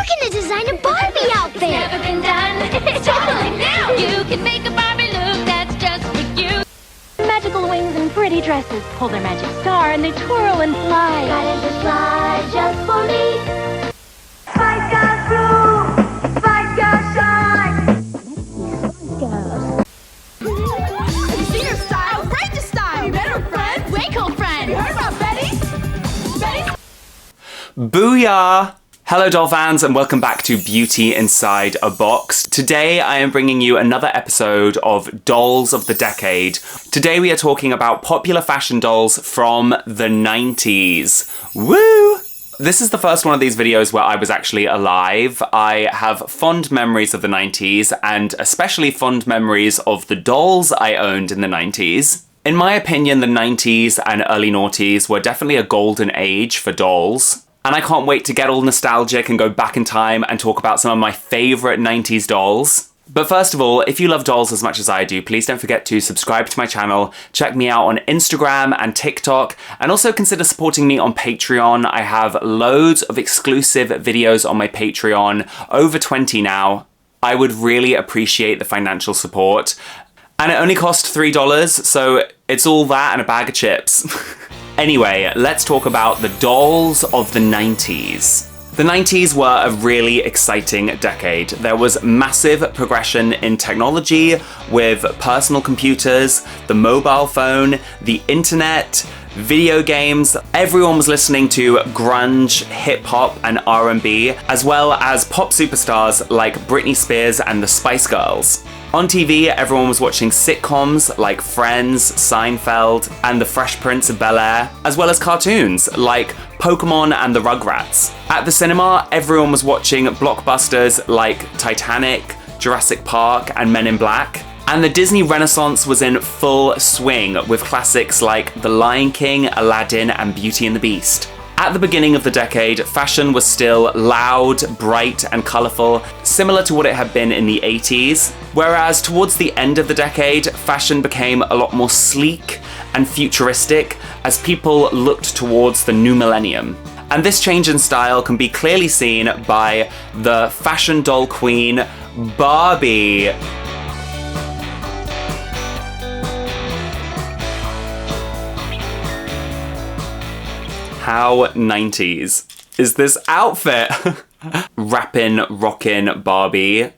gonna design a Barbie outfit! It's never been done. It's totally new! You can make a Barbie look that's just for you. Magical wings and pretty dresses pull their magic star and they twirl and fly. Got it to fly just for me. Spice Girls blue, Spice Girls shine. Have you seen her style? Outrageous style! Have you met her friend? Way cool friend! You heard about Betty? Betty? Booyah! Hello doll fans and welcome back to Beauty Inside a Box. Today I am bringing you another episode of Dolls of the Decade. Today we are talking about popular fashion dolls from the 90s. Woo! This is the first one of these videos where I was actually alive. I have fond memories of the 90s and especially fond memories of the dolls I owned in the 90s. In my opinion, the 90s and early noughties were definitely a golden age for dolls. And I can't wait to get all nostalgic and go back in time and talk about some of my favourite 90s dolls. But first of all, if you love dolls as much as I do, please don't forget to subscribe to my channel, check me out on Instagram and TikTok, and also consider supporting me on Patreon. I have loads of exclusive videos on my Patreon, over 20 now. I would really appreciate the financial support. And it only cost $3, so it's all that and a bag of chips. Anyway, let's talk about the dolls of the 90s. The 90s were a really exciting decade. There was massive progression in technology with personal computers, the mobile phone, the internet, video games. Everyone was listening to grunge, hip-hop and R&B, as well as pop superstars like Britney Spears and the Spice Girls. On TV, everyone was watching sitcoms like Friends, Seinfeld, and The Fresh Prince of Bel-Air, as well as cartoons like Pokemon and the Rugrats. At the cinema, everyone was watching blockbusters like Titanic, Jurassic Park, and Men in Black. And the Disney Renaissance was in full swing with classics like The Lion King, Aladdin, and Beauty and the Beast. At the beginning of the decade, fashion was still loud, bright, and colourful, similar to what it had been in the 80s, whereas towards the end of the decade, fashion became a lot more sleek and futuristic as people looked towards the new millennium. And this change in style can be clearly seen by the fashion doll queen, Barbie. How 90s is this outfit? Rappin', rockin' Barbie, an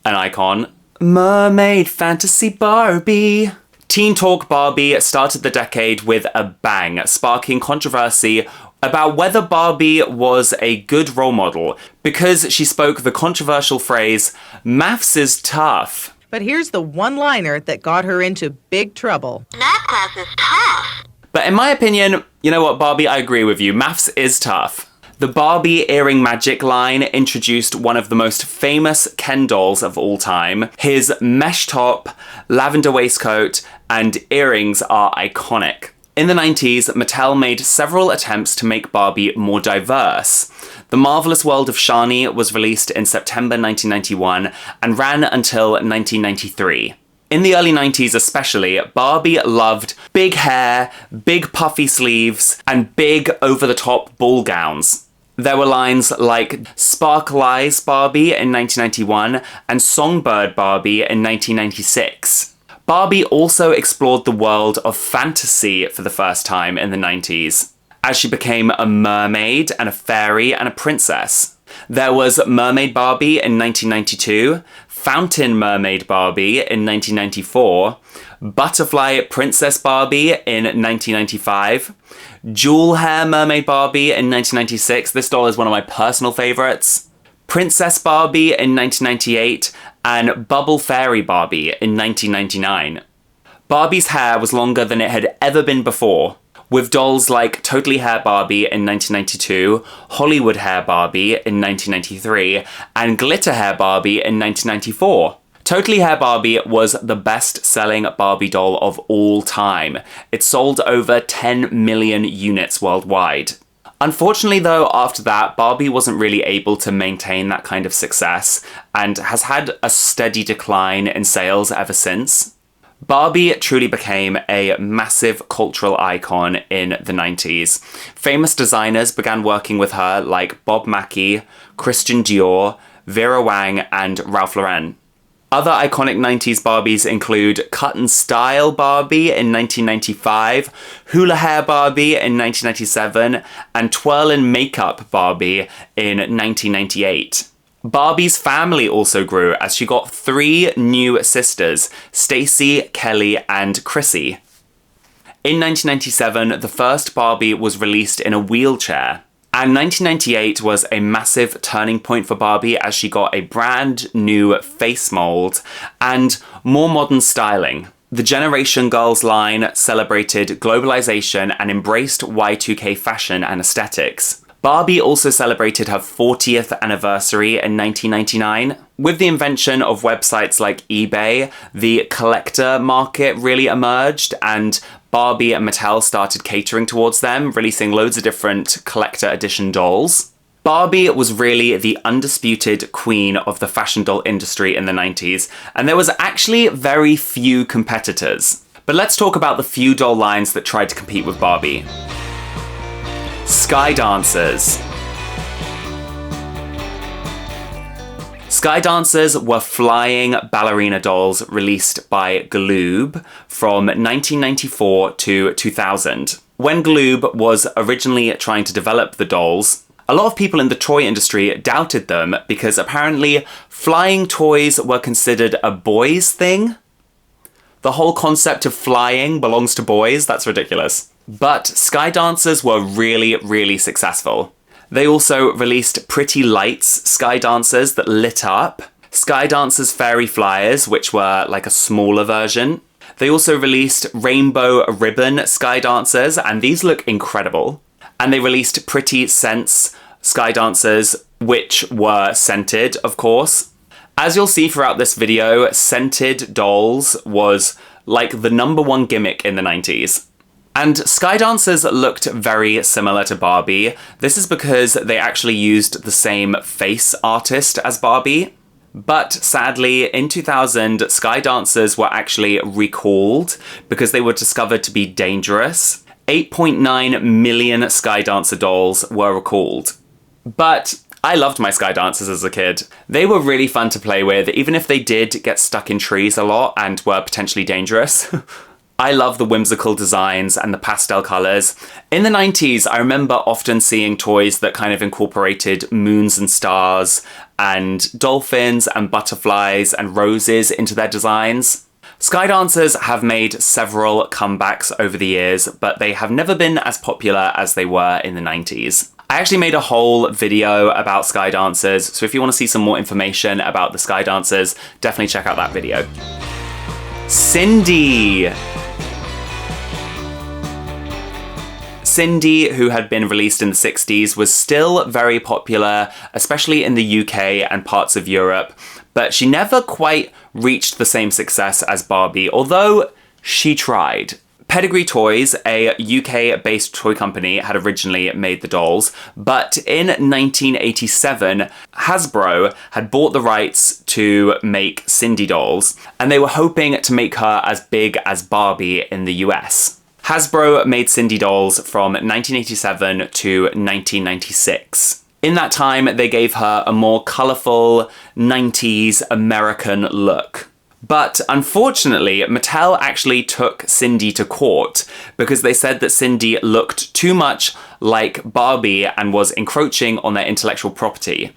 icon. Mermaid fantasy Barbie. Teen Talk Barbie started the decade with a bang, sparking controversy about whether Barbie was a good role model because she spoke the controversial phrase, "Maths is tough." But here's the one-liner that got her into big trouble. Math class is tough. But in my opinion, you know what, Barbie, I agree with you. Maths is tough. The Barbie earring magic line introduced one of the most famous Ken dolls of all time. His mesh top, lavender waistcoat, and earrings are iconic. In the 90s, Mattel made several attempts to make Barbie more diverse. The Marvelous World of Shani was released in September 1991 and ran until 1993. In the early 90s especially, Barbie loved big hair, big puffy sleeves, and big over-the-top ball gowns. There were lines like Sparkle Eyes Barbie in 1991 and Songbird Barbie in 1996. Barbie also explored the world of fantasy for the first time in the 90s, as she became a mermaid and a fairy and a princess. There was Mermaid Barbie in 1992, Fountain Mermaid Barbie in 1994, Butterfly Princess Barbie in 1995, Jewel Hair Mermaid Barbie in 1996, this doll is one of my personal favourites, Princess Barbie in 1998, and Bubble Fairy Barbie in 1999. Barbie's hair was longer than it had ever been before, with dolls like Totally Hair Barbie in 1992, Hollywood Hair Barbie in 1993, and Glitter Hair Barbie in 1994. Totally Hair Barbie was the best-selling Barbie doll of all time. It sold over 10 million units worldwide. Unfortunately though, after that, Barbie wasn't really able to maintain that kind of success and has had a steady decline in sales ever since. Barbie truly became a massive cultural icon in the 90s. Famous designers began working with her like Bob Mackie, Christian Dior, Vera Wang, and Ralph Lauren. Other iconic 90s Barbies include Cut and Style Barbie in 1995, Hula Hair Barbie in 1997, and Twirl and Makeup Barbie in 1998. Barbie's family also grew as she got 3 new sisters, Stacy, Kelly, and Chrissy. In 1997, the first Barbie was released in a wheelchair. And 1998 was a massive turning point for Barbie as she got a brand new face mold and more modern styling. The Generation Girls line celebrated globalization and embraced Y2K fashion and aesthetics. Barbie also celebrated her 40th anniversary in 1999. With the invention of websites like eBay, the collector market really emerged, and Barbie and Mattel started catering towards them, releasing loads of different collector edition dolls. Barbie was really the undisputed queen of the fashion doll industry in the 90s, and there was actually very few competitors. But let's talk about the few doll lines that tried to compete with Barbie. Sky Dancers. Sky Dancers were flying ballerina dolls released by Galoob from 1994 to 2000. When Galoob was originally trying to develop the dolls, a lot of people in the toy industry doubted them because apparently flying toys were considered a boys' thing. The whole concept of flying belongs to boys, that's ridiculous. But Sky Dancers were really, really successful. They also released Pretty Lights Sky Dancers that lit up, Sky Dancers Fairy Flyers, which were like a smaller version. They also released Rainbow Ribbon Sky Dancers, and these look incredible. And they released Pretty Scents Sky Dancers, which were scented, of course. As you'll see throughout this video, scented dolls was like the #1 gimmick in the 90s. And Sky Dancers looked very similar to Barbie. This is because they actually used the same face artist as Barbie. But sadly, in 2000, Sky Dancers were actually recalled because they were discovered to be dangerous. 8.9 million Sky Dancer dolls were recalled. But I loved my Sky Dancers as a kid. They were really fun to play with, even if they did get stuck in trees a lot and were potentially dangerous. I love the whimsical designs and the pastel colours. In the 90s, I remember often seeing toys that kind of incorporated moons and stars and dolphins and butterflies and roses into their designs. Sky Dancers have made several comebacks over the years, but they have never been as popular as they were in the 90s. I actually made a whole video about Sky Dancers, so if you want to see some more information about the Sky Dancers, definitely check out that video. Sindy! Sindy, who had been released in the 60s, was still very popular, especially in the UK and parts of Europe, but she never quite reached the same success as Barbie, although she tried. Pedigree Toys, a UK-based toy company, had originally made the dolls, but in 1987, Hasbro had bought the rights to make Sindy dolls, and they were hoping to make her as big as Barbie in the US. Hasbro made Sindy dolls from 1987 to 1996. In that time, they gave her a more colourful 90s American look. But unfortunately, Mattel actually took Sindy to court because they said that Sindy looked too much like Barbie and was encroaching on their intellectual property.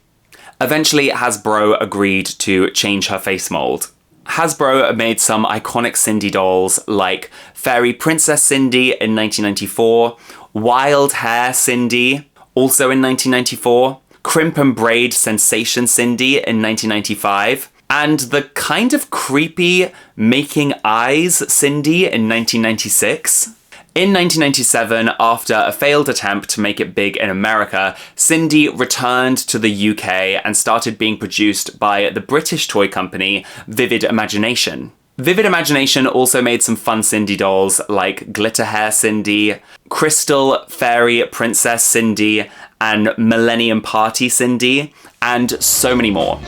Eventually, Hasbro agreed to change her face mold. Hasbro made some iconic Sindy dolls like Fairy Princess Sindy in 1994, Wild Hair Sindy, also in 1994, Crimp and Braid Sensation Sindy in 1995, and the kind of creepy Making Eyes Sindy in 1996. In 1997, after a failed attempt to make it big in America, Sindy returned to the UK and started being produced by the British toy company Vivid Imagination. Vivid Imagination also made some fun Sindy dolls like Glitter Hair Sindy, Crystal Fairy Princess Sindy, and Millennium Party Sindy, and so many more.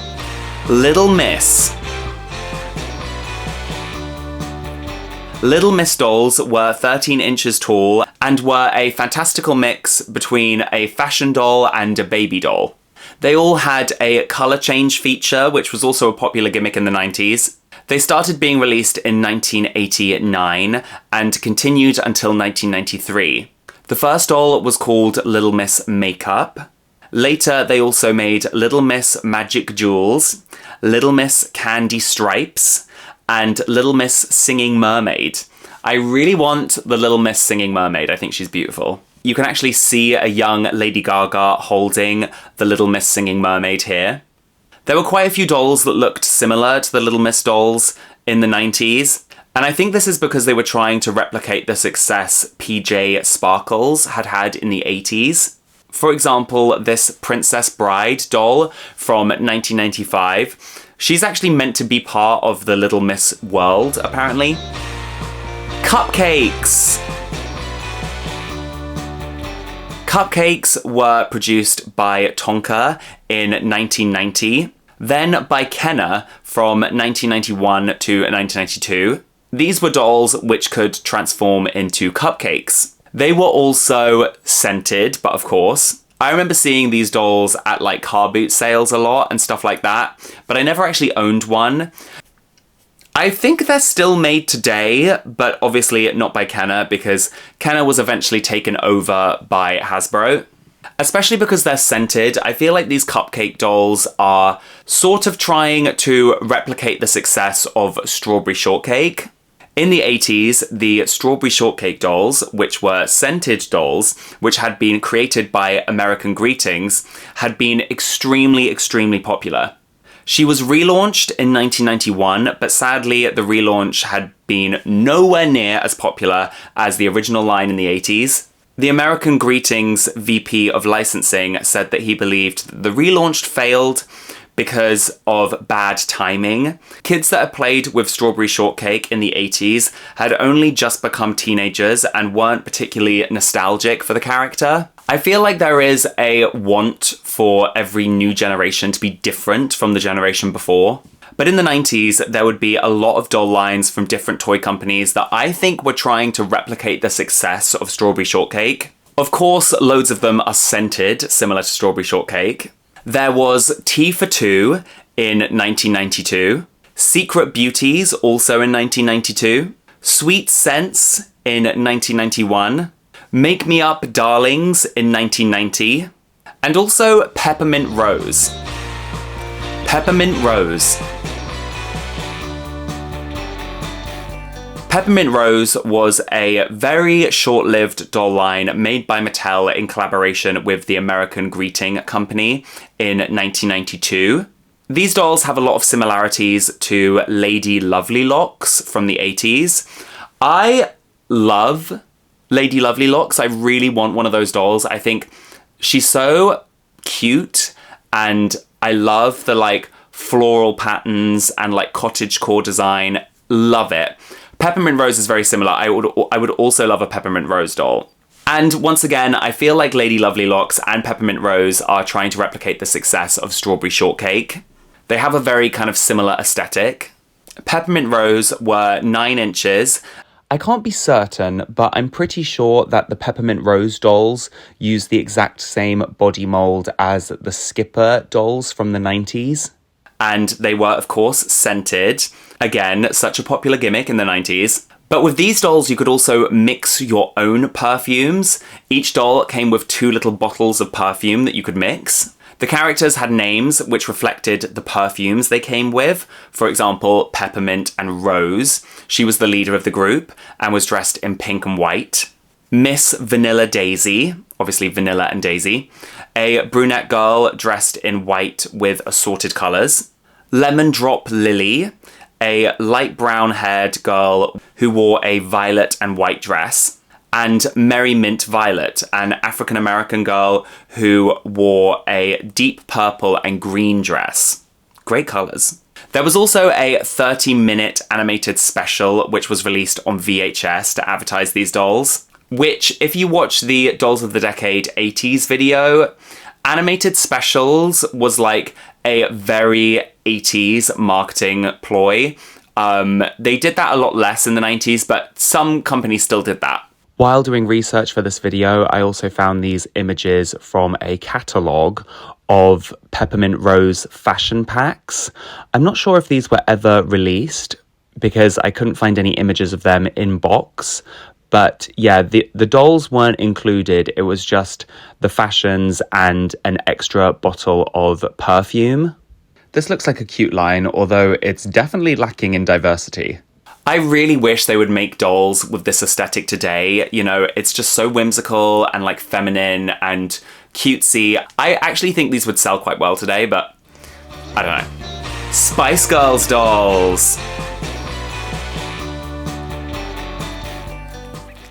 Lil Miss. Little Miss dolls were 13 inches tall and were a fantastical mix between a fashion doll and a baby doll. They all had a colour change feature, which was also a popular gimmick in the 90s. They started being released in 1989 and continued until 1993. The first doll was called Little Miss Makeup. Later, they also made Little Miss Magic Jewels, Little Miss Candy Stripes, and Little Miss Singing Mermaid. I really want the Little Miss Singing Mermaid. I think she's beautiful. You can actually see a young Lady Gaga holding the Little Miss Singing Mermaid here. There were quite a few dolls that looked similar to the Little Miss dolls in the 90s, and I think this is because they were trying to replicate the success PJ Sparkles had in the 80s. For example, this Princess Bride doll from 1995, she's actually meant to be part of the Little Miss world, apparently. Cupcakes! Cupcakes were produced by Tonka in 1990, then by Kenner from 1991 to 1992. These were dolls which could transform into cupcakes. They were also scented, but of course. I remember seeing these dolls at like car boot sales a lot and stuff like that, but I never actually owned one. I think they're still made today, but obviously not by Kenner because Kenner was eventually taken over by Hasbro. Especially because they're scented, I feel like these cupcake dolls are sort of trying to replicate the success of Strawberry Shortcake. In the 80s, the Strawberry Shortcake dolls, which were scented dolls, which had been created by American Greetings, had been extremely, extremely popular. She was relaunched in 1991, but sadly the relaunch had been nowhere near as popular as the original line in the 80s. The American Greetings VP of licensing said that he believed that the relaunch failed because of bad timing. Kids that had played with Strawberry Shortcake in the 80s had only just become teenagers and weren't particularly nostalgic for the character. I feel like there is a want for every new generation to be different from the generation before. But in the 90s, there would be a lot of doll lines from different toy companies that I think were trying to replicate the success of Strawberry Shortcake. Of course, loads of them are scented, similar to Strawberry Shortcake. There was Tea for Two in 1992, Secret Beauties also in 1992, Sweet Scents in 1991, Make Me Up Darlings in 1990, and also Peppermint Rose. Peppermint Rose. Peppermint Rose was a very short-lived doll line made by Mattel in collaboration with the American Greeting Company in 1992. These dolls have a lot of similarities to Lady Lovely Locks from the 80s. I love Lady Lovely Locks. I really want one of those dolls. I think she's so cute and I love the like floral patterns and like cottagecore design. Love it. Peppermint Rose is very similar. I would also love a Peppermint Rose doll. And once again, I feel like Lady Lovely Locks and Peppermint Rose are trying to replicate the success of Strawberry Shortcake. They have a very kind of similar aesthetic. Peppermint Rose were 9 inches. I can't be certain, but I'm pretty sure that the Peppermint Rose dolls use the exact same body mold as the Skipper dolls from the 90s. And they were, of course, scented. Again, such a popular gimmick in the 90s. But with these dolls, you could also mix your own perfumes. Each doll came with 2 little bottles of perfume that you could mix. The characters had names which reflected the perfumes they came with. For example, Peppermint and Rose. She was the leader of the group and was dressed in pink and white. Miss Vanilla Daisy, obviously Vanilla and Daisy. A brunette girl dressed in white with assorted colours. Lemon Drop Lily, a light brown-haired girl who wore a violet and white dress. And Merry Mint Violet, an African-American girl who wore a deep purple and green dress. Great colours. There was also a 30-minute animated special which was released on VHS to advertise these dolls, which, if you watch the Dolls of the Decade 80s video, animated specials was like a very 80s marketing ploy. They did that a lot less in the 90s, but some companies still did that. While doing research for this video, I also found these images from a catalogue of Peppermint Rose fashion packs. I'm not sure if these were ever released because I couldn't find any images of them in box. But yeah, the dolls weren't included. It was just the fashions and an extra bottle of perfume. This looks like a cute line, although it's definitely lacking in diversity. I really wish they would make dolls with this aesthetic today. You know, it's just so whimsical and like feminine and cutesy. I actually think these would sell quite well today, but I don't know. Spice Girls dolls.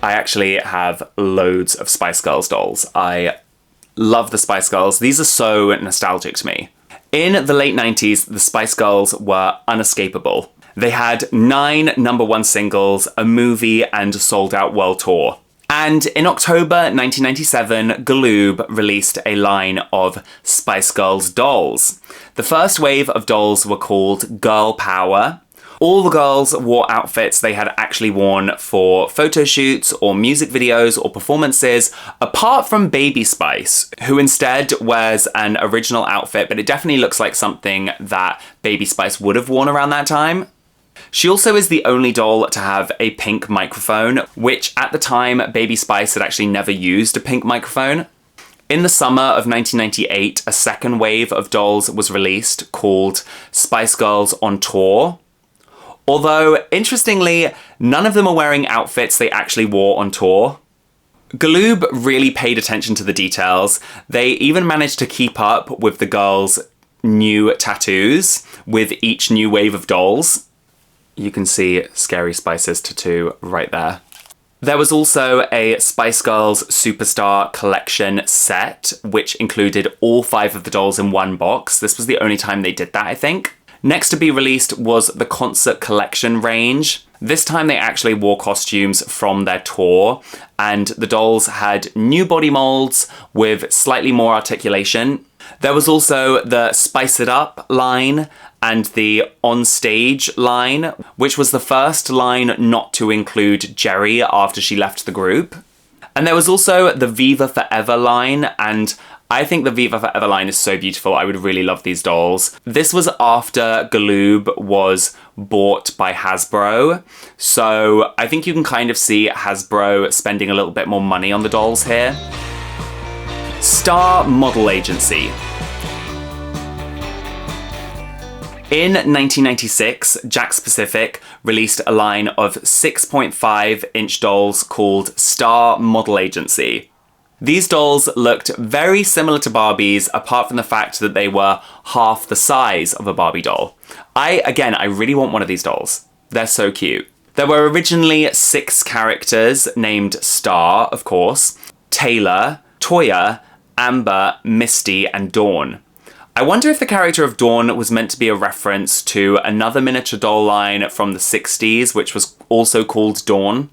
I actually have loads of Spice Girls dolls. I love the Spice Girls. These are so nostalgic to me. In the late 90s, the Spice Girls were unescapable. They had 9 #1 singles, a movie, and a sold-out world tour. And in October 1997, Galoob released a line of Spice Girls dolls. The first wave of dolls were called Girl Power. All the girls wore outfits they had actually worn for photo shoots or music videos or performances, apart from Baby Spice, who instead wears an original outfit, but it definitely looks like something that Baby Spice would have worn around that time. She also is the only doll to have a pink microphone, which at the time, Baby Spice had actually never used a pink microphone. In the summer of 1998, a second wave of dolls was released called Spice Girls on Tour. Although, interestingly, none of them are wearing outfits they actually wore on tour. Galoob really paid attention to the details. They even managed to keep up with the girls' new tattoos with each new wave of dolls. You can see Scary Spice's tattoo right there. There was also a Spice Girls Superstar collection set, which included all 5 of the dolls in one box. This was the only time they did that, I think. Next to be released was the Concert Collection range. This time they actually wore costumes from their tour, and the dolls had new body molds with slightly more articulation. There was also the Spice It Up line and the On Stage line, which was the first line not to include Jerry after she left the group. And there was also the Viva Forever line, and I think the Viva Forever line is so beautiful. I would really love these dolls. This was after Galoob was bought by Hasbro, so I think you can kind of see Hasbro spending a little bit more money on the dolls here. Starr Model Agency. In 1996, Jakks Pacific released a line of 6.5-inch dolls called Starr Model Agency. These dolls looked very similar to Barbies, apart from the fact that they were half the size of a Barbie doll. I really want one of these dolls. They're so cute. There were originally 6 characters named Starr, of course, Taylor, Toya, Amber, Misty, and Dawn. I wonder if the character of Dawn was meant to be a reference to another miniature doll line from the 60s, which was also called Dawn.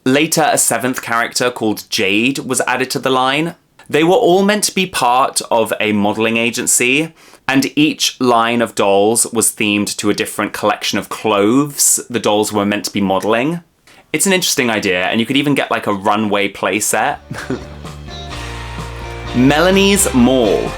Later, a 7th character called Jade was added to the line. They were all meant to be part of a modelling agency, and each line of dolls was themed to a different collection of clothes the dolls were meant to be modelling. It's an interesting idea, and you could even get like a runway play set. Melanie's Mall.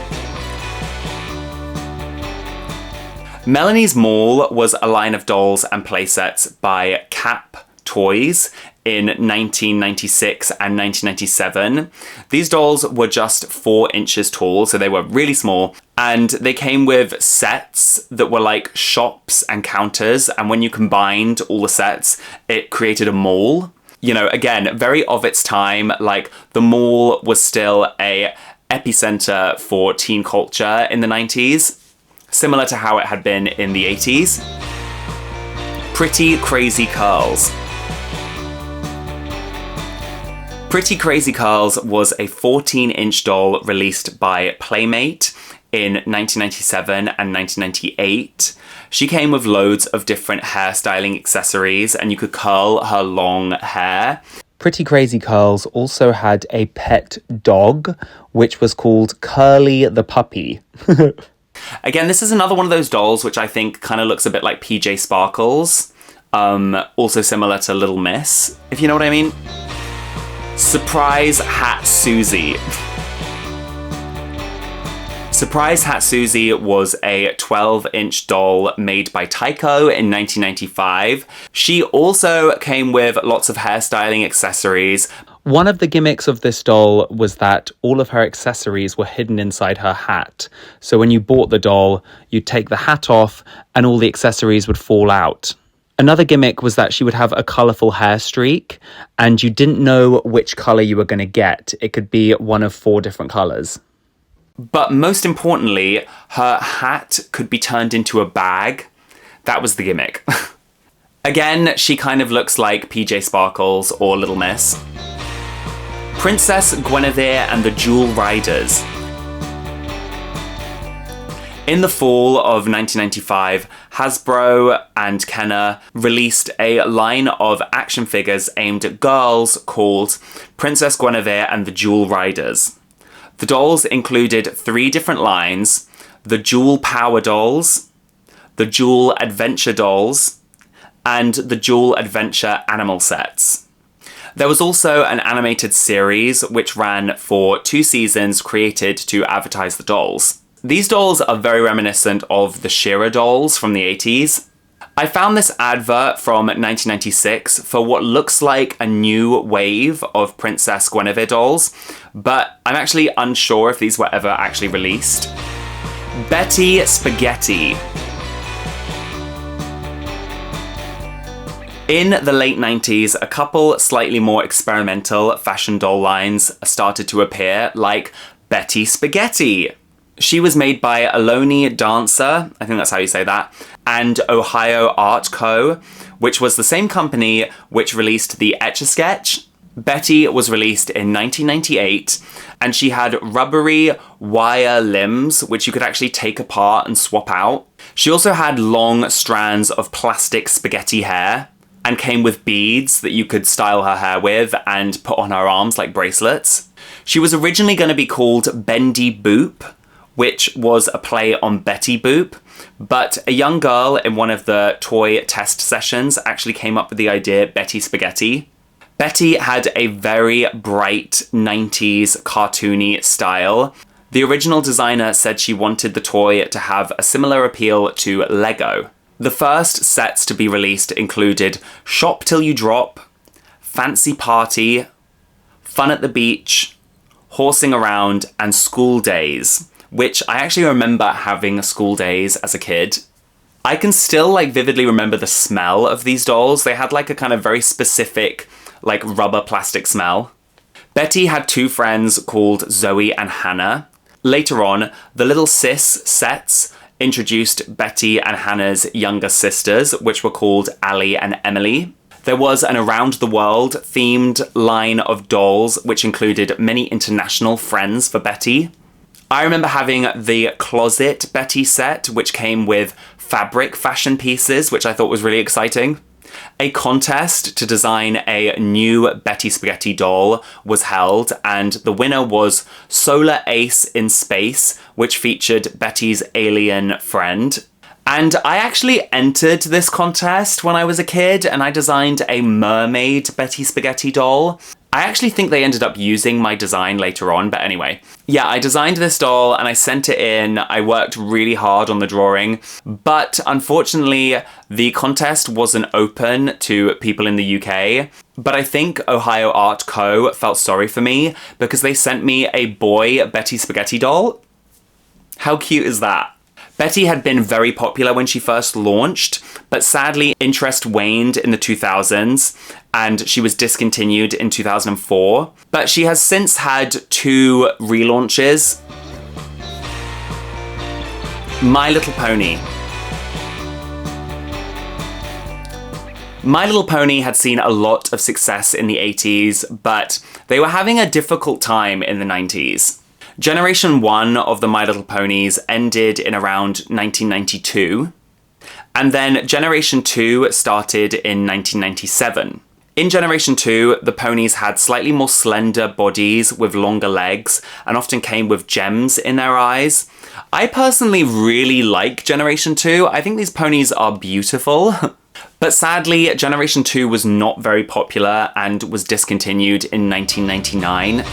Melanie's Mall was a line of dolls and playsets by Cap Toys in 1996 and 1997. These dolls were just 4 inches tall, so they were really small, and they came with sets that were like shops and counters, and when you combined all the sets, it created a mall. You know, again, very of its time, like the mall was still a epicenter for teen culture in the 90s. Similar to how it had been in the 80s. Pretty Crazy Curls. Pretty Crazy Curls was a 14-inch doll released by Playmate in 1997 and 1998. She came with loads of different hairstyling accessories, and you could curl her long hair. Pretty Crazy Curls also had a pet dog, which was called Curly the Puppy. Again, this is another one of those dolls which I think kind of looks a bit like PJ Sparkles. Also similar to Lil Miss, if you know what I mean. Surprise Hat Susie. Surprise Hat Susie was a 12-inch doll made by Tyco in 1995. She also came with lots of hairstyling accessories. One of the gimmicks of this doll was that all of her accessories were hidden inside her hat. So when you bought the doll, you'd take the hat off and all the accessories would fall out. Another gimmick was that she would have a colourful hair streak and you didn't know which colour you were going to get. It could be one of 4 different colours. But most importantly, her hat could be turned into a bag. That was the gimmick. Again, she kind of looks like PJ Sparkles or Lil Miss. Princess Gwenevere and the Jewel Riders. In the fall of 1995, Hasbro and Kenner released a line of action figures aimed at girls called Princess Gwenevere and the Jewel Riders. The dolls included 3 different lines: the Jewel Power Dolls, the Jewel Adventure Dolls, and the Jewel Adventure Animal Sets. There was also an animated series which ran for 2 seasons created to advertise the dolls. These dolls are very reminiscent of the She-Ra dolls from the 80s. I found this advert from 1996 for what looks like a new wave of Princess Gwenevere dolls, but I'm actually unsure if these were ever actually released. Betty Spaghetty. In the late 90s, a couple slightly more experimental fashion doll lines started to appear, like Betty Spaghetty. She was made by Aloni Dancer, I think that's how you say that, and Ohio Art Co., which was the same company which released the Etch-a-Sketch. Betty was released in 1998, and she had rubbery wire limbs, which you could actually take apart and swap out. She also had long strands of plastic spaghetti hair, and came with beads that you could style her hair with and put on her arms like bracelets. She was originally going to be called Bendy Boop, which was a play on Betty Boop, but a young girl in one of the toy test sessions actually came up with the idea Betty Spaghetty. Betty had a very bright 90s cartoony style. The original designer said she wanted the toy to have a similar appeal to Lego. The first sets to be released included Shop Till You Drop, Fancy Party, Fun at the Beach, Horsing Around, and School Days, which I actually remember having school days as a kid. I can still vividly remember the smell of these dolls. They had a kind of very specific rubber plastic smell. Betty had 2 friends called Zoe and Hannah. Later on, the Little Sis sets introduced Betty and Hannah's younger sisters, which were called Allie and Emily. There was an Around the World themed line of dolls, which included many international friends for Betty. I remember having the Closet Betty set, which came with fabric fashion pieces, which I thought was really exciting. A contest to design a new Betty Spaghetty doll was held, and the winner was Solar Ace in Space, which featured Betty's alien friend. And I actually entered this contest when I was a kid, and I designed a mermaid Betty Spaghetty doll. I actually think they ended up using my design later on, but anyway. Yeah, I designed this doll and I sent it in. I worked really hard on the drawing, but unfortunately the contest wasn't open to people in the UK. But I think Ohio Art Co. felt sorry for me because they sent me a boy Betty Spaghetty doll. How cute is that? Betty had been very popular when she first launched, but sadly interest waned in the 2000s and she was discontinued in 2004. But she has since had 2 relaunches. My Little Pony. My Little Pony had seen a lot of success in the 80s, but they were having a difficult time in the 90s. Generation 1 of the My Little Ponies ended in around 1992, and then Generation 2 started in 1997. In Generation 2, the ponies had slightly more slender bodies with longer legs and often came with gems in their eyes. I personally really like Generation 2. I think these ponies are beautiful. But sadly, Generation 2 was not very popular and was discontinued in 1999.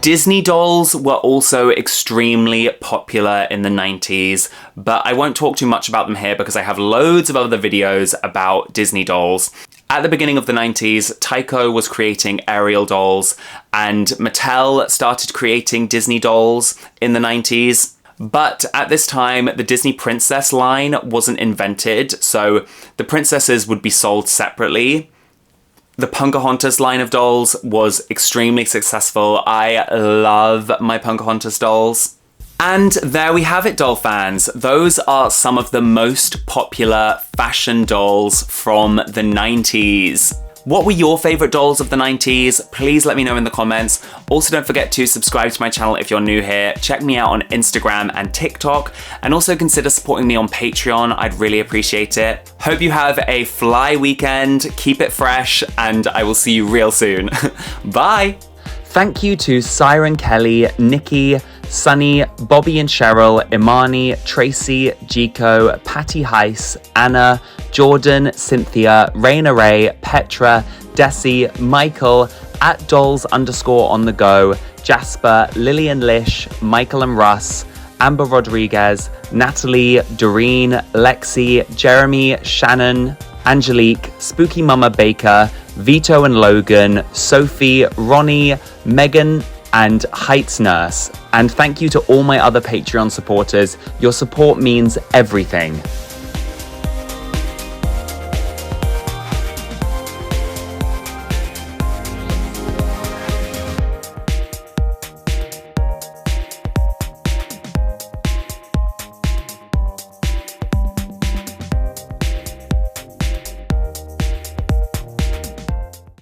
Disney dolls were also extremely popular in the 90s, but I won't talk too much about them here because I have loads of other videos about Disney dolls. At the beginning of the 90s, Tyco was creating Ariel dolls, and Mattel started creating Disney dolls in the 90s. But at this time, the Disney Princess line wasn't invented, so the princesses would be sold separately. The Pocahontas line of dolls was extremely successful. I love my Pocahontas dolls. And there we have it, doll fans. Those are some of the most popular fashion dolls from the 90s. What were your favourite dolls of the 90s? Please let me know in the comments. Also, don't forget to subscribe to my channel if you're new here. Check me out on Instagram and TikTok. And also consider supporting me on Patreon. I'd really appreciate it. Hope you have a fly weekend. Keep it fresh. And I will see you real soon. Bye. Thank you to Siren Kelly, Nikki, Sunny, Bobby and Cheryl, Imani, Tracy, Jico, Patty Heiss, Anna, Jordan, Cynthia, Raina Ray, Petra, Desi, Michael, @dolls_on-the-go, Jasper, Lillian Lish, Michael and Russ, Amber Rodriguez, Natalie, Doreen, Lexi, Jeremy, Shannon, Angelique, Spooky Mama Baker, Vito and Logan, Sophie, Ronnie, Megan, and Heights Nurse. And thank you to all my other Patreon supporters. Your support means everything.